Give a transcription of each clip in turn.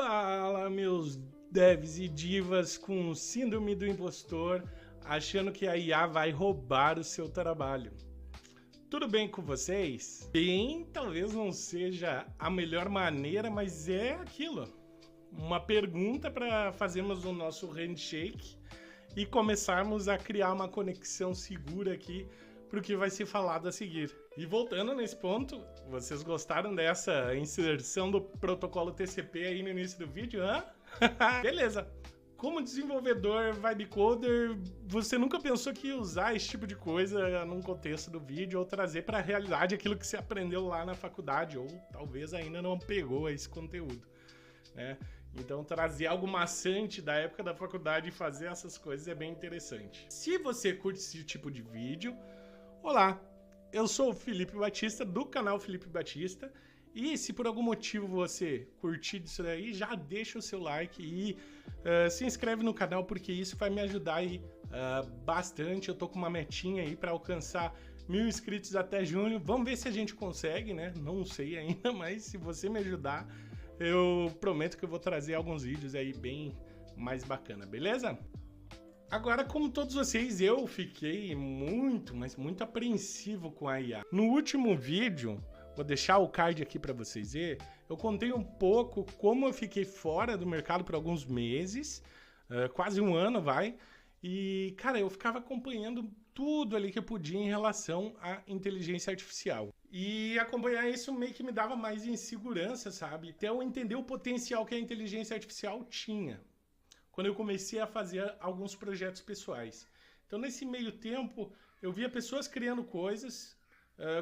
Fala, meus devs e divas com síndrome do impostor, achando que a IA vai roubar o seu trabalho. Tudo bem com vocês? Bem, talvez não seja a melhor maneira, mas é aquilo. Uma pergunta para fazermos o nosso handshake e começarmos a criar uma conexão segura aqui para o que vai ser falado a seguir. E voltando nesse ponto, vocês gostaram dessa inserção do protocolo TCP aí no início do vídeo, hã? Beleza! Como desenvolvedor vibecoder, você nunca pensou que ia usar esse tipo de coisa num contexto do vídeo ou trazer para a realidade aquilo que você aprendeu lá na faculdade, ou talvez ainda não pegou esse conteúdo, né? Então trazer algo maçante da época da faculdade e fazer essas coisas é bem interessante. Se você curte esse tipo de vídeo, olá, eu sou o Felipe Batista, do canal Felipe Batista, e se por algum motivo você curtir isso daí, já deixa o seu like e se inscreve no canal, porque isso vai me ajudar aí bastante. Eu tô com uma metinha aí para alcançar 1000 inscritos até junho, vamos ver se a gente consegue, né? Não sei ainda, mas se você me ajudar, eu prometo que eu vou trazer alguns vídeos aí bem mais bacana, beleza? Agora, como todos vocês, eu fiquei muito apreensivo com a IA. No último vídeo, vou deixar o card aqui para vocês verem, eu contei um pouco como eu fiquei fora do mercado por alguns meses, quase um ano, vai, e, cara, eu ficava acompanhando tudo ali que eu podia em relação à inteligência artificial. E acompanhar isso meio que me dava mais insegurança, sabe? Até eu entender o potencial que a inteligência artificial tinha, quando eu comecei a fazer alguns projetos pessoais. Então, nesse meio tempo, eu via pessoas criando coisas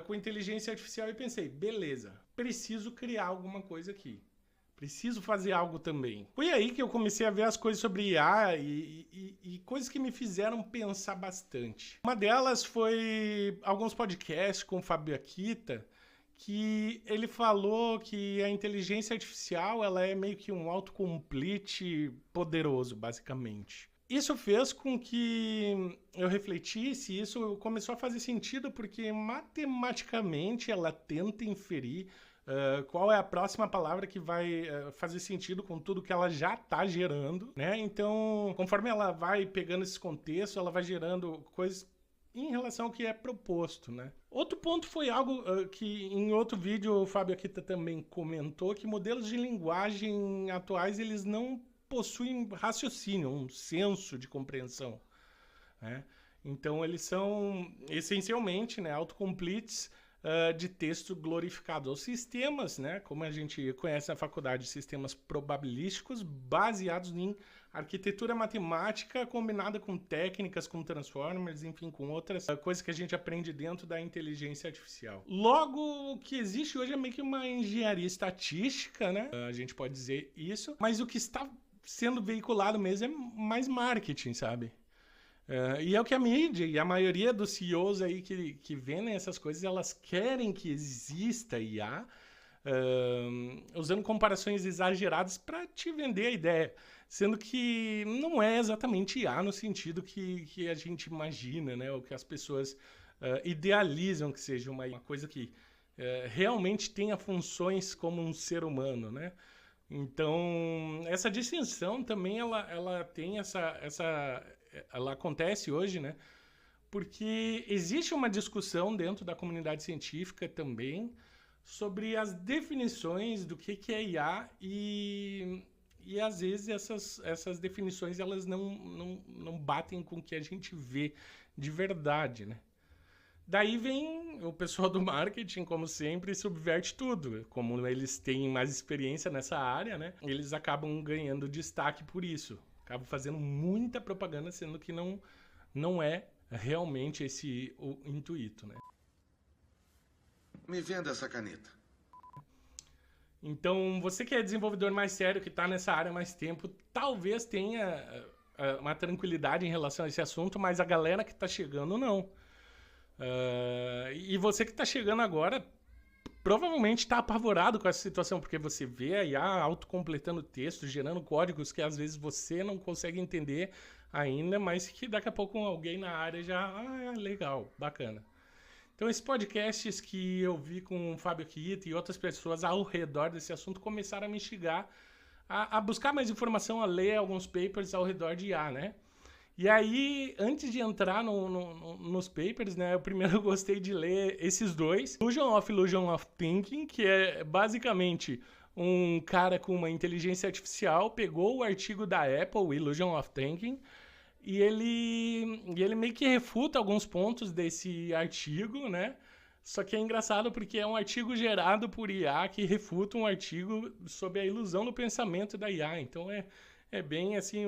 com inteligência artificial e pensei, beleza, preciso criar alguma coisa aqui. Preciso fazer algo também. Foi aí que eu comecei a ver as coisas sobre IA e coisas que me fizeram pensar bastante. Uma delas foi alguns podcasts com o Fábio Akita, que ele falou que a inteligência artificial ela é meio que um autocomplete poderoso, basicamente. Isso fez com que eu refletisse, isso começou a fazer sentido, porque matematicamente ela tenta inferir qual é a próxima palavra que vai fazer sentido com tudo que ela já está gerando, né? Então, conforme ela vai pegando esse contexto, ela vai gerando coisas em relação ao que é proposto, né? Outro ponto foi algo que em outro vídeo o Fábio Akita também comentou, que modelos de linguagem atuais eles não possuem raciocínio, um senso de compreensão, né? Então eles são essencialmente, né, autocompletes de texto glorificado, ou sistemas, né, como a gente conhece na faculdade, sistemas probabilísticos baseados em arquitetura matemática combinada com técnicas, com transformers, enfim, com outras coisas que a gente aprende dentro da inteligência artificial. Logo, o que existe hoje é meio que uma engenharia estatística, né, a gente pode dizer isso, mas o que está sendo veiculado mesmo é mais marketing, sabe? E é o que a mídia e a maioria dos CEOs aí que vendem essas coisas, elas querem que exista IA, usando comparações exageradas para te vender a ideia, sendo que não é exatamente IA no sentido que a gente imagina, né? Ou que as pessoas idealizam que seja uma coisa que realmente tenha funções como um ser humano, né? Então, essa distinção também ela tem ela acontece hoje, né? Porque existe uma discussão dentro da comunidade científica também sobre as definições do que é IA e às vezes essas definições elas não batem com o que a gente vê de verdade, né? Daí vem o pessoal do marketing, como sempre, e subverte tudo. Como eles têm mais experiência nessa área, né? Eles acabam ganhando destaque por isso. Acabam fazendo muita propaganda, sendo que não é realmente esse o intuito, né? Me venda essa caneta. Então, você que é desenvolvedor mais sério, que está nessa área há mais tempo, talvez tenha uma tranquilidade em relação a esse assunto, mas a galera que está chegando, não. E você que está chegando agora provavelmente está apavorado com essa situação, porque você vê a IA autocompletando texto, gerando códigos que às vezes você não consegue entender ainda, mas que daqui a pouco alguém na área já... legal, bacana. Então esses podcasts que eu vi com o Fábio Akita e outras pessoas ao redor desse assunto começaram a me instigar a buscar mais informação, a ler alguns papers ao redor de IA, né? E aí, antes de entrar nos papers, né, eu primeiro gostei de ler esses dois. Illusion of Thinking, que é basicamente um cara com uma inteligência artificial, pegou o artigo da Apple, Illusion of Thinking, e ele meio que refuta alguns pontos desse artigo, né? Só que é engraçado porque é um artigo gerado por IA que refuta um artigo sobre a ilusão do pensamento da IA. Então é bem assim,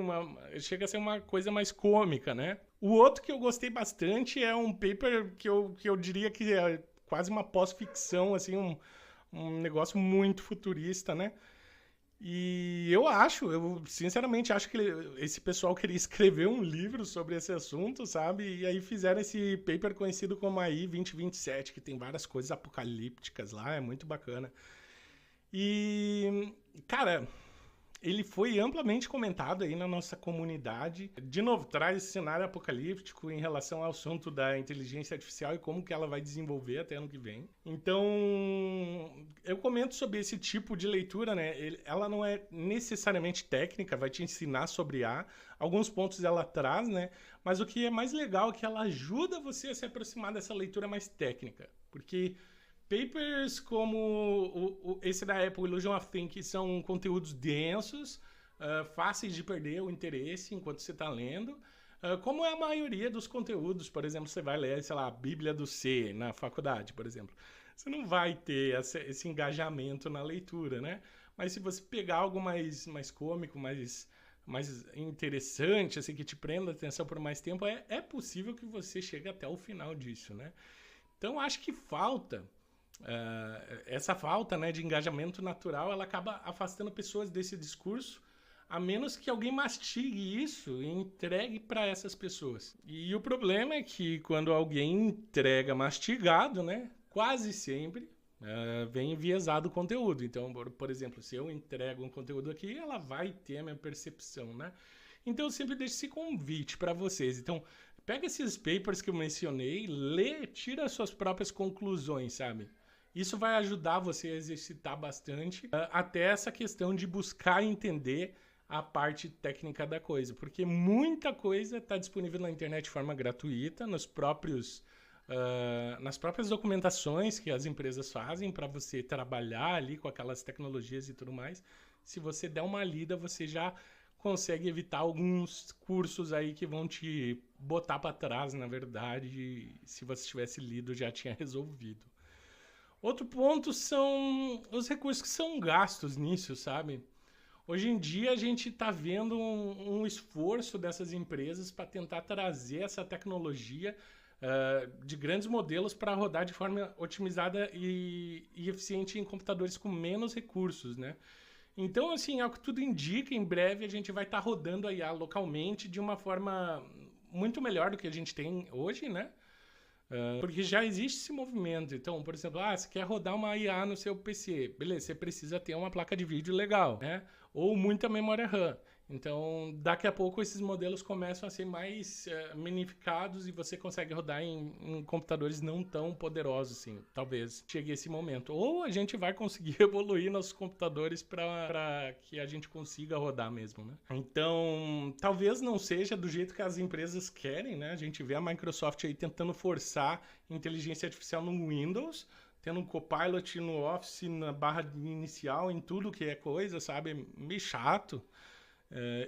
chega a ser uma coisa mais cômica, né? O outro que eu gostei bastante é um paper que eu diria que é quase uma pós-ficção, assim, um negócio muito futurista, né? E eu sinceramente acho que esse pessoal queria escrever um livro sobre esse assunto, sabe? E aí fizeram esse paper conhecido como AI 2027, que tem várias coisas apocalípticas lá, é muito bacana. E, cara, ele foi amplamente comentado aí na nossa comunidade. De novo, traz esse cenário apocalíptico em relação ao assunto da inteligência artificial e como que ela vai desenvolver até ano que vem. Então, eu comento sobre esse tipo de leitura, né? Ela não é necessariamente técnica, vai te ensinar sobre IA. Alguns pontos ela traz, né? Mas o que é mais legal é que ela ajuda você a se aproximar dessa leitura mais técnica. Porque papers como esse da Apple, Illusion of Thinking, são conteúdos densos, fáceis de perder o interesse enquanto você está lendo, como é a maioria dos conteúdos. Por exemplo, você vai ler, sei lá, a Bíblia do C na faculdade, por exemplo. Você não vai ter esse engajamento na leitura, né? Mas se você pegar algo mais cômico, mais interessante, assim, que te prenda a atenção por mais tempo, é possível que você chegue até o final disso, né? Então, acho que essa falta, né, de engajamento natural, ela acaba afastando pessoas desse discurso, a menos que alguém mastigue isso e entregue para essas pessoas. E o problema é que quando alguém entrega mastigado, né, quase sempre vem enviesado o conteúdo. Então, por exemplo, se eu entrego um conteúdo aqui, ela vai ter a minha percepção, né? Então, eu sempre deixo esse convite para vocês. Então, pega esses papers que eu mencionei, lê, tira as suas próprias conclusões, sabe? Isso vai ajudar você a exercitar bastante até essa questão de buscar entender a parte técnica da coisa, porque muita coisa está disponível na internet de forma gratuita, nas próprias documentações que as empresas fazem para você trabalhar ali com aquelas tecnologias e tudo mais. Se você der uma lida, você já consegue evitar alguns cursos aí que vão te botar para trás, na verdade, se você tivesse lido já tinha resolvido. Outro ponto são os recursos que são gastos nisso, sabe? Hoje em dia a gente está vendo um esforço dessas empresas para tentar trazer essa tecnologia de grandes modelos para rodar de forma otimizada e eficiente em computadores com menos recursos, né? Então, assim, ao que tudo indica, em breve a gente vai estar rodando a IA localmente de uma forma muito melhor do que a gente tem hoje, né? Porque já existe esse movimento. Então, por exemplo, você quer rodar uma IA no seu PC. Beleza, você precisa ter uma placa de vídeo legal, né? Ou muita memória RAM. Então, daqui a pouco esses modelos começam a ser mais minificados e você consegue rodar em computadores não tão poderosos, assim. Talvez chegue esse momento. Ou a gente vai conseguir evoluir nossos computadores para que a gente consiga rodar mesmo, né? Então, talvez não seja do jeito que as empresas querem, né? A gente vê a Microsoft aí tentando forçar inteligência artificial no Windows, tendo um Copilot no Office, na barra inicial, em tudo que é coisa, sabe? É meio chato.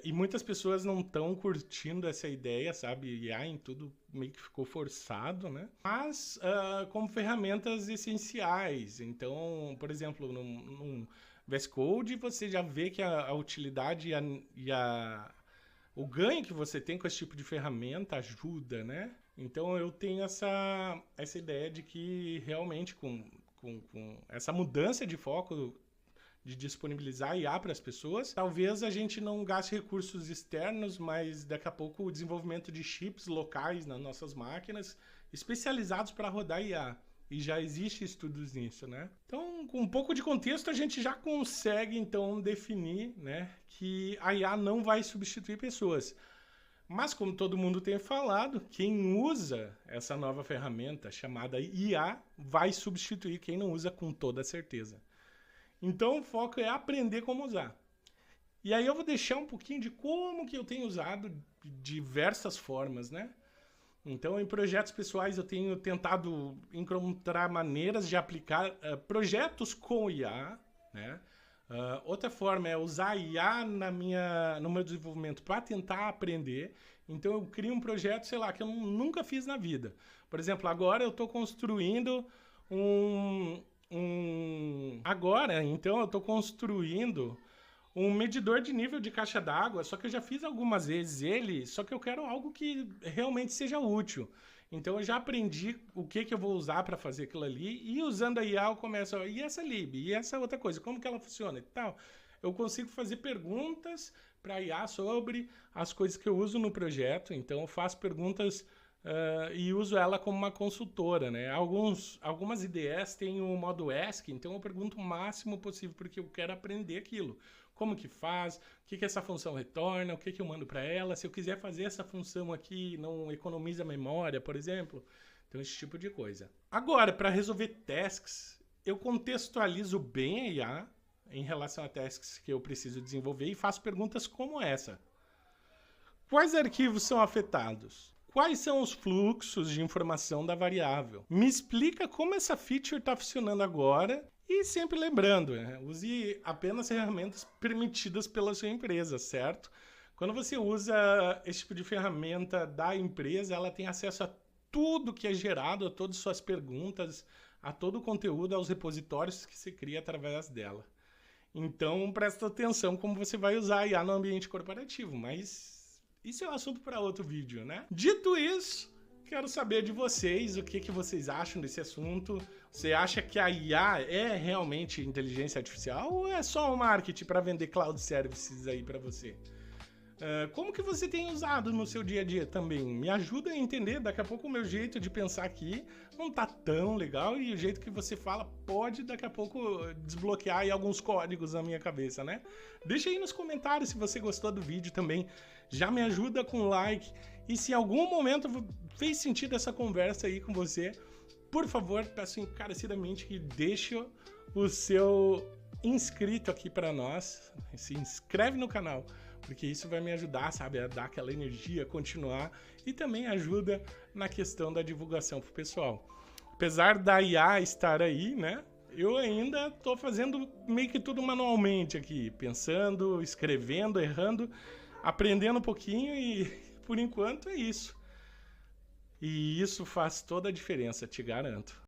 E muitas pessoas não estão curtindo essa ideia, sabe? IA em tudo meio que ficou forçado, né? Mas como ferramentas essenciais. Então, por exemplo, num VS Code, você já vê que a utilidade o ganho que você tem com esse tipo de ferramenta ajuda, né? Então, eu tenho essa ideia de que realmente com essa mudança de foco de disponibilizar IA para as pessoas, talvez a gente não gaste recursos externos, mas daqui a pouco o desenvolvimento de chips locais nas nossas máquinas, especializados para rodar IA. E já existe estudos nisso, né? Então, com um pouco de contexto, a gente já consegue, então, definir, né, que a IA não vai substituir pessoas. Mas, como todo mundo tem falado, quem usa essa nova ferramenta chamada IA vai substituir quem não usa com toda certeza. Então, o foco é aprender como usar. E aí eu vou deixar um pouquinho de como que eu tenho usado de diversas formas, né? Então, em projetos pessoais, eu tenho tentado encontrar maneiras de aplicar projetos com IA, né? Outra forma é usar IA no meu desenvolvimento para tentar aprender. Então, eu crio um projeto, sei lá, que eu nunca fiz na vida. Por exemplo, agora eu estou construindo um medidor de nível de caixa d'água, só que eu já fiz algumas vezes ele, só que eu quero algo que realmente seja útil. Então eu já aprendi o que eu vou usar para fazer aquilo ali, e usando a IA eu começo e essa lib, e essa outra coisa, como que ela funciona e tal. Eu consigo fazer perguntas para a IA sobre as coisas que eu uso no projeto, então eu faço perguntas e uso ela como uma consultora, né? Algumas IDEs têm o modo Ask, então eu pergunto o máximo possível porque eu quero aprender aquilo. Como que faz, o que essa função retorna, o que eu mando para ela, se eu quiser fazer essa função aqui, não economiza memória, por exemplo. Então, esse tipo de coisa. Agora, para resolver tasks, eu contextualizo bem a IA em relação a tasks que eu preciso desenvolver e faço perguntas como essa. Quais arquivos são afetados? Quais são os fluxos de informação da variável? Me explica como essa feature está funcionando agora. E sempre lembrando, né? Use apenas ferramentas permitidas pela sua empresa, certo? Quando você usa esse tipo de ferramenta da empresa, ela tem acesso a tudo que é gerado, a todas as suas perguntas, a todo o conteúdo, aos repositórios que você cria através dela. Então, presta atenção como você vai usar a IA no ambiente corporativo, mas isso é um assunto para outro vídeo, né? Dito isso, quero saber de vocês, o que vocês acham desse assunto. Você acha que a IA é realmente inteligência artificial ou é só um marketing para vender cloud services aí para você? Como que você tem usado no seu dia a dia também? Me ajuda a entender, daqui a pouco o meu jeito de pensar aqui não tá tão legal e o jeito que você fala pode daqui a pouco desbloquear aí alguns códigos na minha cabeça, né? Deixa aí nos comentários se você gostou do vídeo também, já me ajuda com like e se em algum momento fez sentido essa conversa aí com você, por favor, peço encarecidamente que deixe o seu inscrito aqui para nós, se inscreve no canal, porque isso vai me ajudar, sabe, a dar aquela energia, a continuar e também ajuda na questão da divulgação pro pessoal. Apesar da IA estar aí, né, eu ainda tô fazendo meio que tudo manualmente aqui, pensando, escrevendo, errando, aprendendo um pouquinho e por enquanto é isso. E isso faz toda a diferença, te garanto.